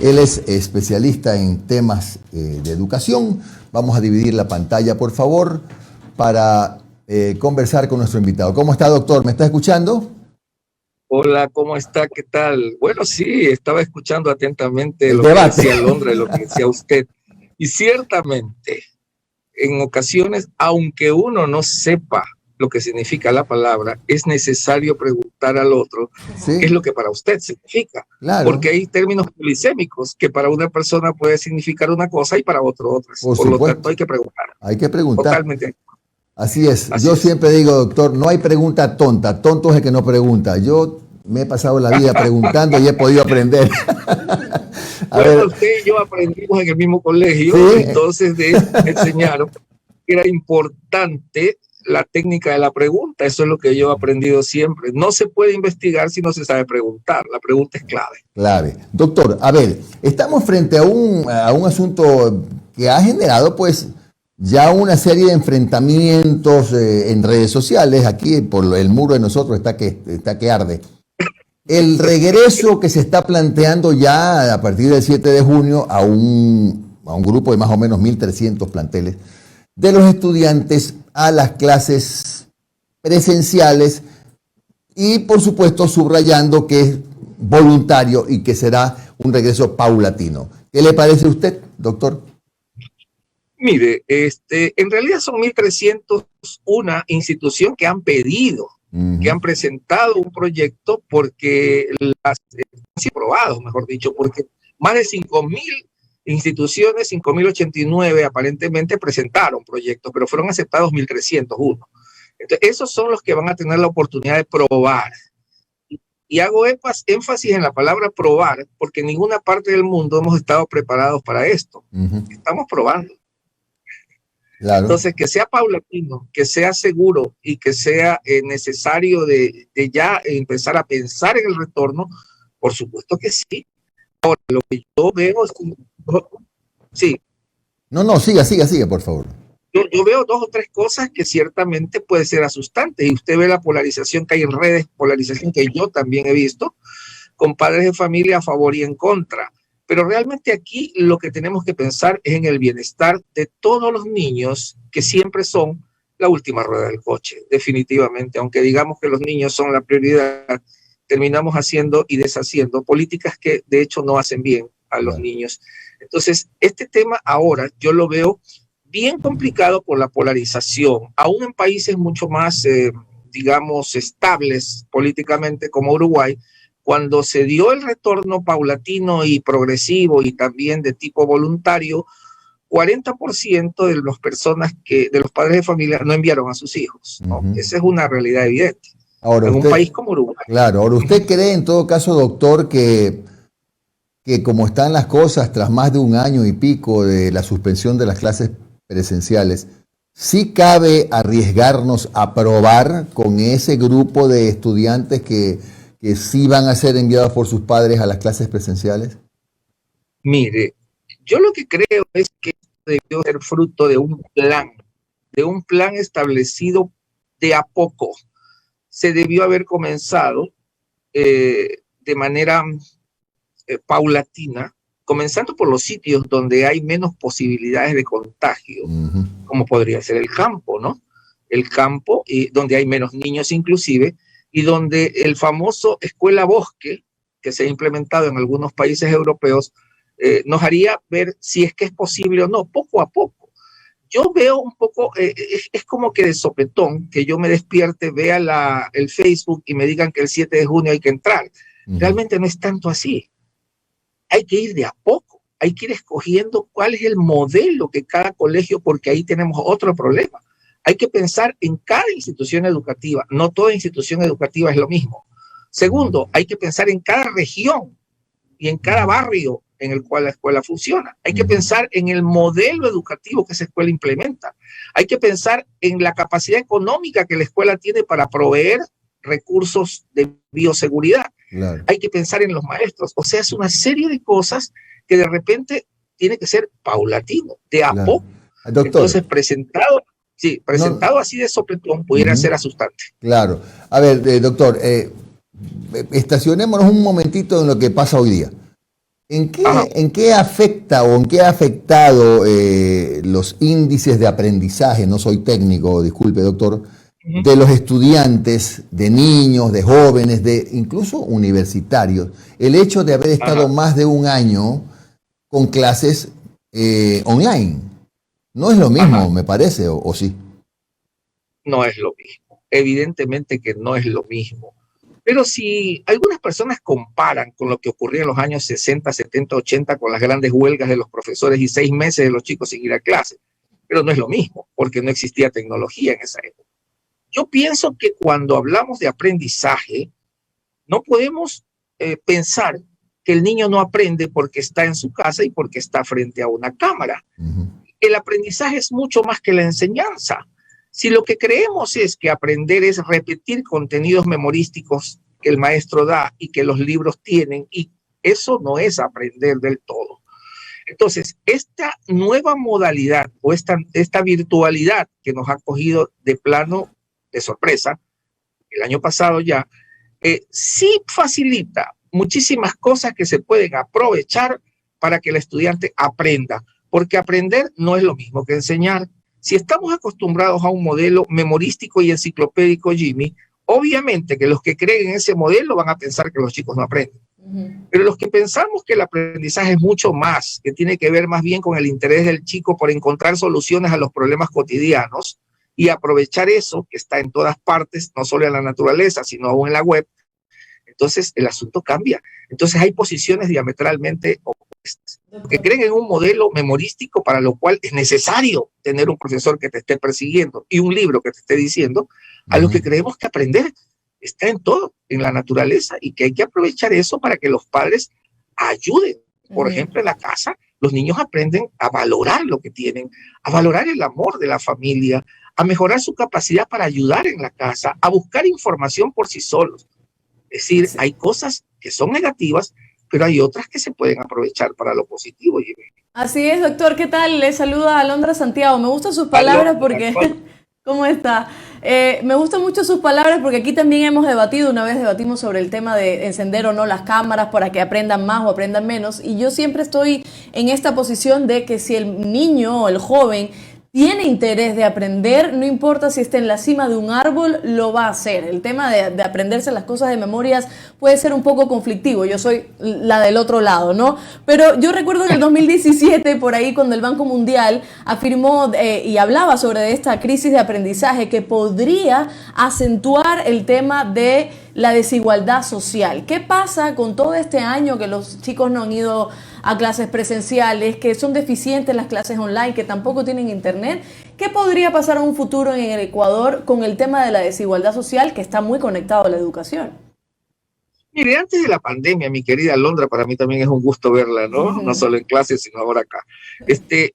Él es especialista en temas de educación. Vamos a dividir la pantalla, por favor, para conversar con nuestro invitado. ¿Cómo está, doctor? ¿Me está escuchando? Hola, ¿cómo está? ¿Qué tal? Bueno, sí, estaba escuchando atentamente El lo debate. que decía Londra, lo que decía usted. Y ciertamente, en ocasiones, aunque uno no sepa lo que significa la palabra, es necesario preguntar al otro qué es Sí, lo que para usted significa. claro, Porque hay términos polisémicos que para una persona puede significar una cosa y para otro otras. por Por lo tanto, supuesto. hay que preguntar. Hay que preguntar. Totalmente. Así es. Así Yo es. siempre digo, doctor, no hay pregunta tonta. Tonto es el que no pregunta. Yo me he pasado la vida preguntando y he podido aprender. A Bueno, ver, usted y yo aprendimos en el mismo colegio, sí, entonces de eso me enseñaron que era importante la técnica de la pregunta. Eso es lo que yo he aprendido siempre. No se puede investigar si no se sabe preguntar. La pregunta es clave. clave. Doctor, a ver, estamos frente a un asunto que ha generado, pues, ya una serie de enfrentamientos en redes sociales. Aquí, por el muro de nosotros, está que arde. El regreso que se está planteando ya a partir del 7 de junio a un grupo de más o menos 1.300 planteles de los estudiantes a las clases presenciales y por supuesto subrayando que es voluntario y que será un regreso paulatino. ¿Qué le parece a usted, doctor? Mire, en realidad son 1.301 institución que han pedido, que han presentado un proyecto porque las han sido aprobados, mejor dicho, porque más de 5.000 instituciones, 5.089 aparentemente presentaron proyectos, pero fueron aceptados 1.301. Entonces, esos son los que van a tener la oportunidad de probar. Y hago énfasis en la palabra probar, porque en ninguna parte del mundo hemos estado preparados para esto. Estamos probando. Claro. Entonces, que sea paulatino, que sea seguro y que sea necesario de ya empezar a pensar en el retorno, por supuesto que sí. Ahora, lo que yo veo es sí, No, siga, por favor. yo veo dos o tres cosas que ciertamente puede ser asustante. Y usted ve la polarización que hay en redes, polarización que yo también he visto, con padres de familia a favor y en contra. Pero realmente aquí lo que tenemos que pensar es en el bienestar de todos los niños, que siempre son la última rueda del coche, definitivamente. Aunque digamos que los niños son la prioridad, terminamos haciendo y deshaciendo políticas que de hecho no hacen bien a los niños. Entonces, este tema ahora yo lo veo bien complicado por la polarización, aún en países mucho más, digamos, estables políticamente como Uruguay. Cuando se dio el retorno paulatino y progresivo y también de tipo voluntario, 40% de las personas de los padres de familia no enviaron a sus hijos, ¿no? Esa es una realidad evidente. Ahora En un usted, país como Uruguay. claro, ahora usted cree en todo caso, doctor, que como están las cosas tras más de un año y pico de la suspensión de las clases presenciales, sí cabe arriesgarnos a probar con ese grupo de estudiantes que sí van a ser enviados por sus padres a las clases presenciales? Mire, yo lo que creo es que esto debió ser fruto de un plan establecido de a poco. Se debió haber comenzado de manera paulatina, comenzando por los sitios donde hay menos posibilidades de contagio, como podría ser el campo, ¿no? El campo, y donde hay menos niños inclusive, y donde el famoso escuela bosque, que se ha implementado en algunos países europeos, nos haría ver si es que es posible o no, poco a poco. Yo veo un poco, es como que de sopetón, que yo me despierte, vea el Facebook y me digan que el 7 de junio hay que entrar. Realmente no es tanto así. Hay que ir de a poco, hay que ir escogiendo cuál es el modelo que cada colegio, porque ahí tenemos otro problema. Hay que pensar en cada institución educativa, no toda institución educativa es lo mismo. Segundo, hay que pensar en cada región y en cada barrio en el cual la escuela funciona. Hay que pensar en el modelo educativo que esa escuela implementa. Hay que pensar en la capacidad económica que la escuela tiene para proveer recursos de bioseguridad. Claro. Hay que pensar en los maestros. O sea, es una serie de cosas que de repente tiene que ser paulatino, de a poco. Doctor, entonces, presentado así de sopetón, pudiera ser asustante. Claro. A ver, doctor, estacionémonos un momentito en lo que pasa hoy día. ¿En qué afecta o en qué ha afectado los índices de aprendizaje? No soy técnico, disculpe, doctor, de los estudiantes, de niños, de jóvenes, de incluso universitarios, el hecho de haber estado más de un año con clases online. No es lo mismo, me parece, o sí. No es lo mismo. Evidentemente que no es lo mismo. Pero si algunas personas comparan con lo que ocurría en los años 60, 70, 80 con las grandes huelgas de los profesores y 6 meses de los chicos sin ir a clase, pero no es lo mismo, porque no existía tecnología en esa época. Yo pienso que cuando hablamos de aprendizaje, no podemos pensar que el niño no aprende porque está en su casa y porque está frente a una cámara. El aprendizaje es mucho más que la enseñanza. Si lo que creemos es que aprender es repetir contenidos memorísticos que el maestro da y que los libros tienen, y eso no es aprender del todo. Entonces, esta nueva modalidad o esta virtualidad que nos ha cogido de plano de sorpresa, el año pasado ya, sí facilita muchísimas cosas que se pueden aprovechar para que el estudiante aprenda, porque aprender no es lo mismo que enseñar. Si estamos acostumbrados a un modelo memorístico y enciclopédico, Jimmy, obviamente que los que creen en ese modelo van a pensar que los chicos no aprenden. Pero los que pensamos que el aprendizaje es mucho más, que tiene que ver más bien con el interés del chico por encontrar soluciones a los problemas cotidianos y aprovechar eso que está en todas partes, no solo en la naturaleza, sino aún en la web, entonces el asunto cambia. Entonces hay posiciones diametralmente opuestas, que creen en un modelo memorístico para lo cual es necesario tener un profesor que te esté persiguiendo y un libro que te esté diciendo, a lo que creemos que aprender está en todo, en la naturaleza, y que hay que aprovechar eso para que los padres ayuden. Por ejemplo, en la casa, los niños aprenden a valorar lo que tienen, a valorar el amor de la familia, a mejorar su capacidad para ayudar en la casa, a buscar información por sí solos. Es decir, hay cosas que son negativas, pero hay otras que se pueden aprovechar para lo positivo. Así es, doctor. ¿Qué tal? Le saluda Alondra Santiago. Me gustan sus palabras porque... ¿Cómo está? Me gustan mucho sus palabras porque aquí también hemos debatido, una vez debatimos sobre el tema de encender o no las cámaras para que aprendan más o aprendan menos, y yo siempre estoy en esta posición de que si el niño o el joven tiene interés de aprender, no importa si está en la cima de un árbol, lo va a hacer. El tema de aprenderse las cosas de memorias puede ser un poco conflictivo. Yo soy la del otro lado, ¿no? Pero yo recuerdo en el 2017, por ahí, cuando el Banco Mundial afirmó y hablaba sobre esta crisis de aprendizaje que podría acentuar el tema de la desigualdad social. ¿Qué pasa con todo este año que los chicos no han ido a clases presenciales, que son deficientes las clases online, que tampoco tienen internet? ¿Qué podría pasar en un futuro en el Ecuador con el tema de la desigualdad social, que está muy conectado a la educación? Mire, antes de la pandemia, mi querida Alondra, para mí también es un gusto verla, ¿no? No solo en clases, sino ahora acá. El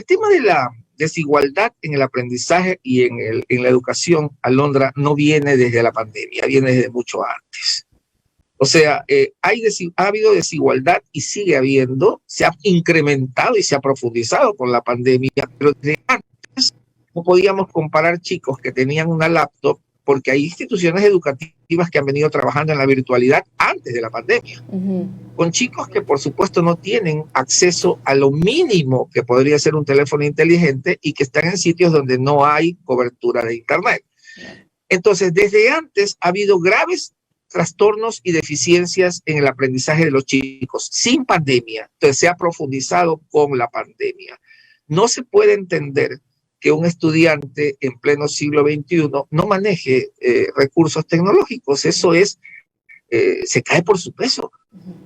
tema de la desigualdad en el aprendizaje y en la educación, Alondra, no viene desde la pandemia, viene desde mucho antes. O sea, ha habido desigualdad y sigue habiendo, se ha incrementado y se ha profundizado con la pandemia, pero desde antes no podíamos comparar chicos que tenían una laptop, porque hay instituciones educativas que han venido trabajando en la virtualidad antes de la pandemia, con chicos que por supuesto no tienen acceso a lo mínimo que podría ser un teléfono inteligente y que están en sitios donde no hay cobertura de internet. Entonces, desde antes ha habido graves trastornos y deficiencias en el aprendizaje de los chicos sin pandemia. Entonces se ha profundizado con la pandemia. No se puede entender que un estudiante en pleno siglo XXI no maneje recursos tecnológicos. Eso se cae por su peso.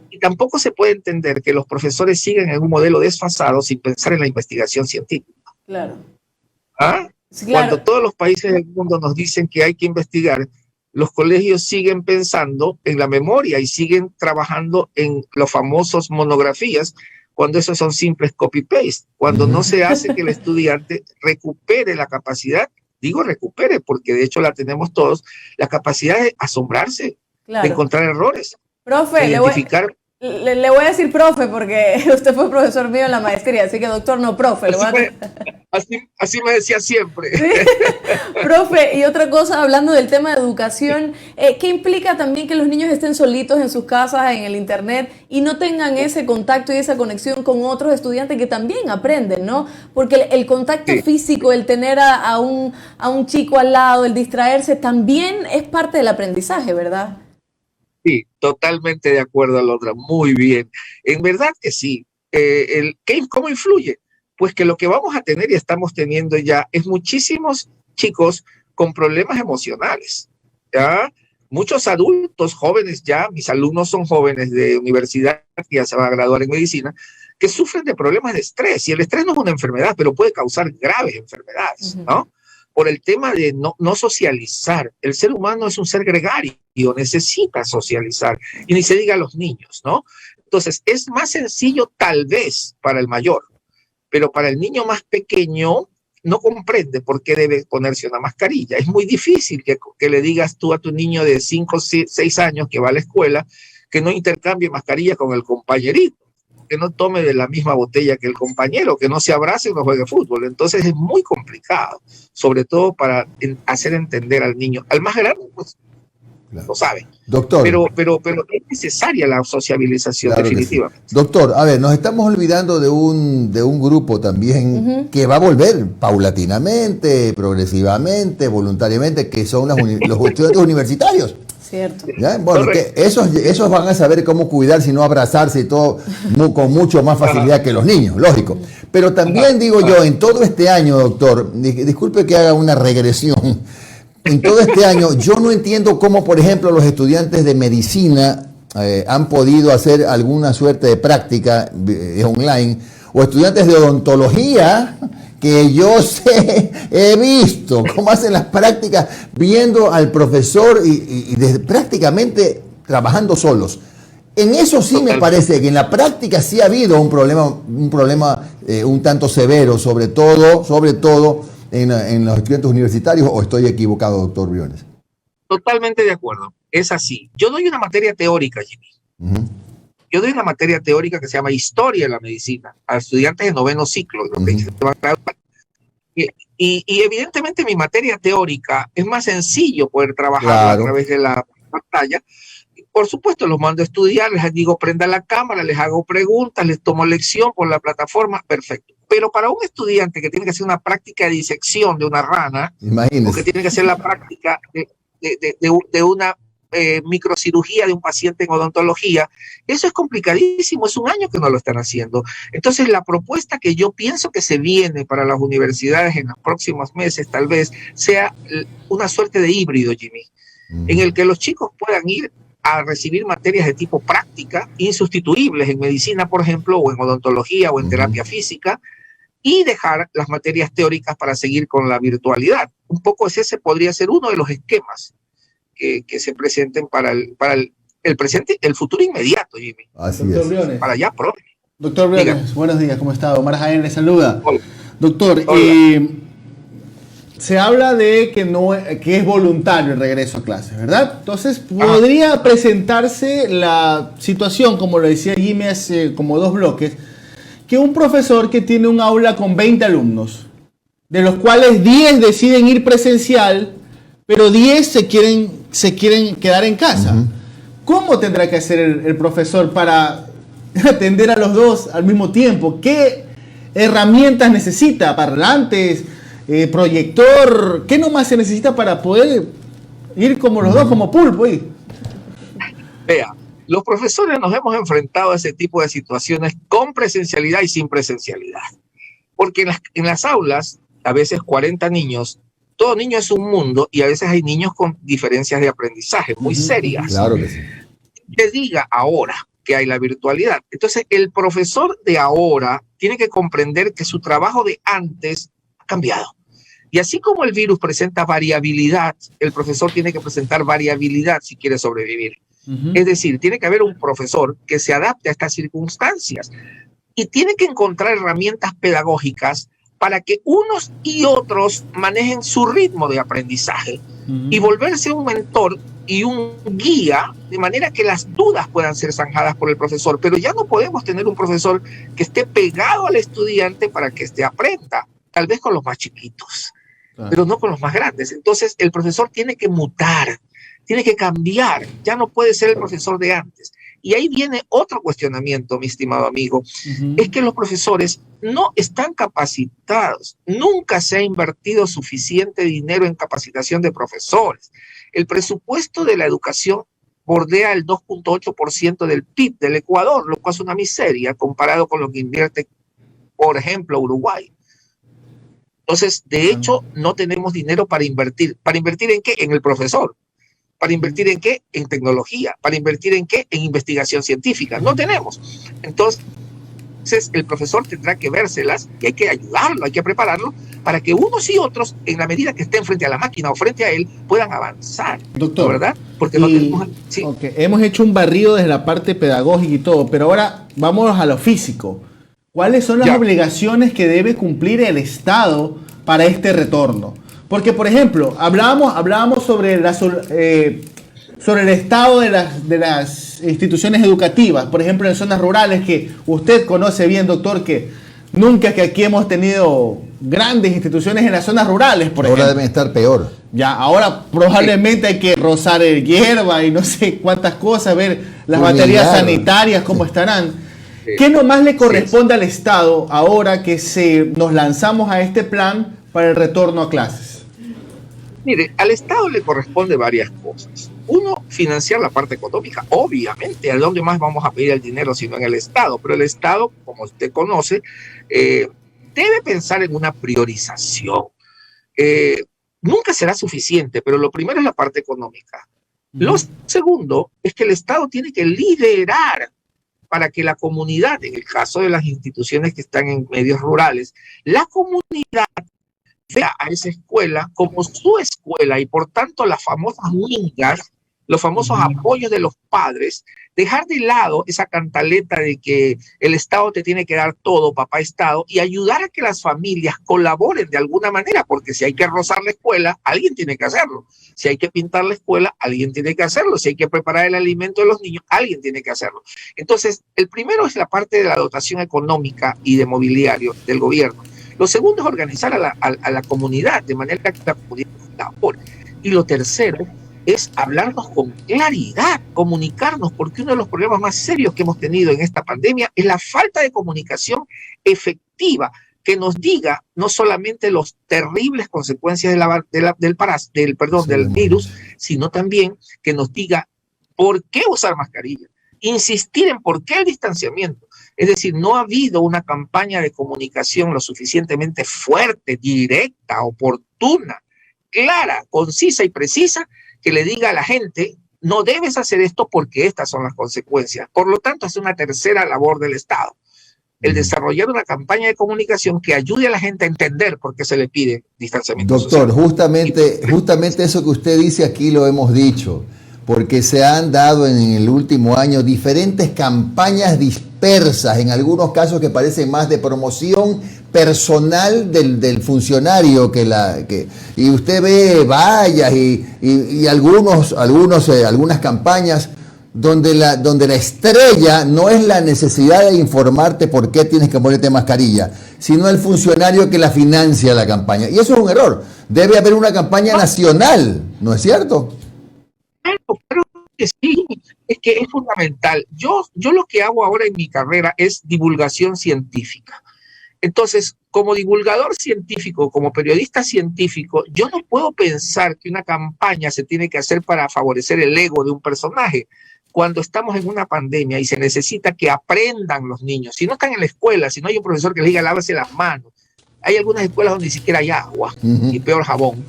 Y tampoco se puede entender que los profesores sigan en un modelo desfasado sin pensar en la investigación científica. Claro. ¿Ah? Sí, claro. Cuando todos los países del mundo nos dicen que hay que investigar, los colegios siguen pensando en la memoria y siguen trabajando en los famosos monografías, cuando esos son simples copy-paste, cuando no se hace que el estudiante recupere la capacidad, digo recupere porque de hecho la tenemos todos, la capacidad de asombrarse, claro, de encontrar errores, profe, de identificar Le voy a decir profe porque usted fue profesor mío en la maestría, así que doctor, no profe. Así me decía siempre. ¿Sí? Profe, y otra cosa, hablando del tema de educación, ¿qué implica también que los niños estén solitos en sus casas, en el internet, y no tengan ese contacto y esa conexión con otros estudiantes que también aprenden, ¿no? Porque el contacto físico, el tener a un chico al lado, el distraerse, también es parte del aprendizaje, ¿verdad? Sí, totalmente de acuerdo, Alondra, muy bien. En verdad que sí. ¿Cómo influye? Pues que lo que vamos a tener y estamos teniendo ya es muchísimos chicos con problemas emocionales, ¿ya? Muchos adultos jóvenes ya, mis alumnos son jóvenes de universidad, que ya se van a graduar en medicina, que sufren de problemas de estrés. Y el estrés no es una enfermedad, pero puede causar graves enfermedades, ¿no? Por el tema de no socializar. El ser humano es un ser gregario, necesita socializar, y ni se diga a los niños, ¿no? Entonces, es más sencillo tal vez para el mayor, pero para el niño más pequeño no comprende por qué debe ponerse una mascarilla. Es muy difícil que le digas tú a tu niño de 5 o 6 años que va a la escuela que no intercambie mascarilla con el compañerito, que no tome de la misma botella que el compañero, que no se abrace y no juegue fútbol. Entonces es muy complicado, sobre todo para hacer entender al niño. Al más grande, pues, claro, lo sabe. Doctor. Pero es necesaria la sociabilización, claro, definitivamente. Sí. Doctor, a ver, nos estamos olvidando de un grupo también que va a volver paulatinamente, progresivamente, voluntariamente, que son los estudiantes universitarios. Cierto. ¿Ya? Bueno, que esos van a saber cómo cuidarse y no abrazarse y todo con mucho más facilidad que los niños, lógico. Pero también digo yo, en todo este año, doctor, disculpe que haga una regresión, en todo este año yo no entiendo cómo, por ejemplo, los estudiantes de medicina han podido hacer alguna suerte de práctica online, o estudiantes de odontología, que yo sé, he visto cómo hacen las prácticas viendo al profesor y prácticamente trabajando solos. En eso sí me parece que en la práctica sí ha habido un problema un tanto severo, sobre todo en los estudiantes universitarios, ¿o estoy equivocado, doctor Briones? Totalmente de acuerdo, es así. Yo doy una materia teórica, Jimmy. Yo doy una materia teórica que se llama Historia de la Medicina a estudiantes de 9º ciclo. Y evidentemente mi materia teórica es más sencillo poder trabajar a través de la pantalla. Por supuesto, los mando a estudiar, les digo, prendan la cámara, les hago preguntas, les tomo lección por la plataforma, perfecto. Pero para un estudiante que tiene que hacer una práctica de disección de una rana, imagínese, o que tiene que hacer la práctica de una microcirugía de un paciente en odontología, eso es complicadísimo, es un año que no lo están haciendo. Entonces la propuesta que yo pienso que se viene para las universidades en los próximos meses tal vez sea una suerte de híbrido, Jimmy, en el que los chicos puedan ir a recibir materias de tipo práctica, insustituibles en medicina, por ejemplo, o en odontología o en terapia física, y dejar las materias teóricas para seguir con la virtualidad. Un poco ese podría ser uno de los esquemas que se presenten para el presente, el futuro inmediato, Jimmy. Así Doctor es. Briones. Para allá, profe. Doctor Briones, buenos días, ¿cómo está? Omar Jaén le saluda. Hola. Doctor, se habla de que es voluntario el regreso a clases, ¿verdad? Entonces, ¿podría presentarse la situación, como lo decía Jimmy hace como 2 bloques, que un profesor que tiene un aula con 20 alumnos, de los cuales 10 deciden ir presencial, pero 10 se quieren quedar en casa? ¿Cómo tendrá que hacer el profesor para atender a los dos al mismo tiempo? ¿Qué herramientas necesita? ¿Parlantes? ¿Proyector? ¿Qué nomás se necesita para poder ir como los dos, como pulpo? Vea, los profesores nos hemos enfrentado a ese tipo de situaciones con presencialidad y sin presencialidad. Porque en las aulas, a veces 40 niños, todo niño es un mundo, y a veces hay niños con diferencias de aprendizaje muy serias. Claro que sí. Que diga ahora que hay la virtualidad. Entonces, el profesor de ahora tiene que comprender que su trabajo de antes ha cambiado. Y así como el virus presenta variabilidad, el profesor tiene que presentar variabilidad si quiere sobrevivir. Es decir, tiene que haber un profesor que se adapte a estas circunstancias y tiene que encontrar herramientas pedagógicas para que unos y otros manejen su ritmo de aprendizaje y volverse un mentor y un guía, de manera que las dudas puedan ser zanjadas por el profesor, pero ya no podemos tener un profesor que esté pegado al estudiante para que aprenda, tal vez con los más chiquitos, pero no con los más grandes. Entonces el profesor tiene que mutar, tiene que cambiar, ya no puede ser el profesor de antes. Y ahí viene otro cuestionamiento, mi estimado amigo, es que los profesores no están capacitados, nunca se ha invertido suficiente dinero en capacitación de profesores. El presupuesto de la educación bordea el 2.8% del PIB del Ecuador, lo cual es una miseria comparado con lo que invierte, por ejemplo, Uruguay. Entonces, de hecho, no tenemos dinero para invertir. ¿Para invertir en qué? En el profesor. ¿Para invertir en qué? En tecnología. ¿Para invertir en qué? En investigación científica. No tenemos. Entonces, el profesor tendrá que vérselas y hay que ayudarlo, hay que prepararlo para que unos y otros, en la medida que estén frente a la máquina o frente a él, puedan avanzar. Doctor, ¿verdad? Porque no tenemos... Sí. Okay. Hemos hecho un barrido desde la parte pedagógica y todo, pero ahora vámonos a lo físico. ¿Cuáles son las obligaciones que debe cumplir el Estado para este retorno? Porque, por ejemplo, hablábamos sobre el estado de las instituciones educativas, por ejemplo, en zonas rurales, que usted conoce bien, doctor, que nunca que aquí hemos tenido grandes instituciones en las zonas rurales, por ejemplo. Ahora deben estar peor. Ya, ahora probablemente hay que rozar el hierba y no sé cuántas cosas, ver las baterías sanitarias, cómo estarán. ¿Qué nomás le corresponde al Estado ahora que nos lanzamos a este plan para el retorno a clases? Mire, al Estado le corresponde varias cosas. Uno, financiar la parte económica. Obviamente, ¿a dónde más vamos a pedir el dinero sino en el Estado? Pero el Estado, como usted conoce, debe pensar en una priorización. Nunca será suficiente, pero lo primero es la parte económica. Lo segundo es que el Estado tiene que liderar para que la comunidad, en el caso de las instituciones que están en medios rurales, la comunidad vea a esa escuela como su escuela y por tanto las famosas mingas, los famosos apoyos de los padres, dejar de lado esa cantaleta de que el Estado te tiene que dar todo, papá Estado, y ayudar a que las familias colaboren de alguna manera, porque si hay que rozar la escuela, alguien tiene que hacerlo. Si hay que pintar la escuela, alguien tiene que hacerlo. Si hay que preparar el alimento de los niños, alguien tiene que hacerlo. Entonces, el primero es la parte de la dotación económica y de mobiliario del gobierno. Lo segundo es organizar a la comunidad, de manera que la comunidad colabore. Y lo tercero es hablarnos con claridad, comunicarnos, porque uno de los problemas más serios que hhemos tenido en esta pandemia es la falta de comunicación efectiva, que nos diga no solamente las terribles consecuencias del virus, sino también que nos diga por qué usar mascarilla, insistir en por qué el distanciamiento. Es decir, no ha habido una campaña de comunicación lo suficientemente fuerte, directa, oportuna, clara, concisa y precisa, que le diga a la gente, no debes hacer esto porque estas son las consecuencias. Por lo tanto, es una tercera labor del Estado, el desarrollar una campaña de comunicación que ayude a la gente a entender por qué se le pide distanciamiento social. Doctor, justamente eso que usted dice aquí lo hemos dicho, porque se han dado en el último año diferentes campañas dispersas, en algunos casos que parecen más de promoción personal del funcionario y usted ve vallas y algunas campañas donde la estrella no es la necesidad de informarte por qué tienes que ponerte mascarilla, sino el funcionario que la financia la campaña. Y eso es un error. Debe haber una campaña nacional, ¿no es cierto? Creo que sí, es que es fundamental. Yo lo que hago ahora en mi carrera es divulgación científica. Entonces, como divulgador científico, como periodista científico, yo no puedo pensar que una campaña se tiene que hacer para favorecer el ego de un personaje cuando estamos en una pandemia y se necesita que aprendan los niños. Si no están en la escuela, si no hay un profesor que les diga lávese las manos, hay algunas escuelas donde ni siquiera hay agua y peor jabón.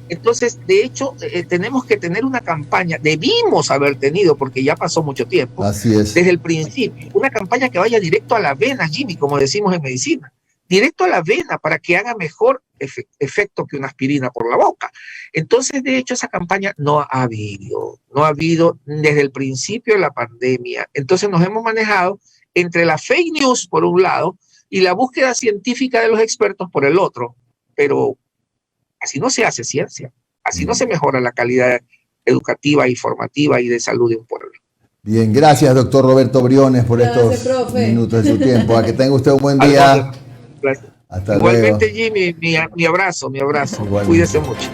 Entonces, de hecho, tenemos que tener una campaña, debimos haber tenido, porque ya pasó mucho tiempo, así es, desde el principio, una campaña que vaya directo a la vena, Jimmy, como decimos en medicina, directo a la vena para que haga mejor efecto que una aspirina por la boca. Entonces, de hecho, esa campaña no ha habido desde el principio de la pandemia. Entonces, nos hemos manejado entre la fake news, por un lado, y la búsqueda científica de los expertos por el otro, pero así no se hace ciencia, así no se mejora la calidad educativa y formativa y de salud de un pueblo. Bien, gracias, doctor Roberto Briones, por Gracias, estos profe. minutos de su tiempo. A que tenga usted un buen día. Hasta Igualmente, luego. Jimmy, mi abrazo. Igualmente. Cuídese mucho.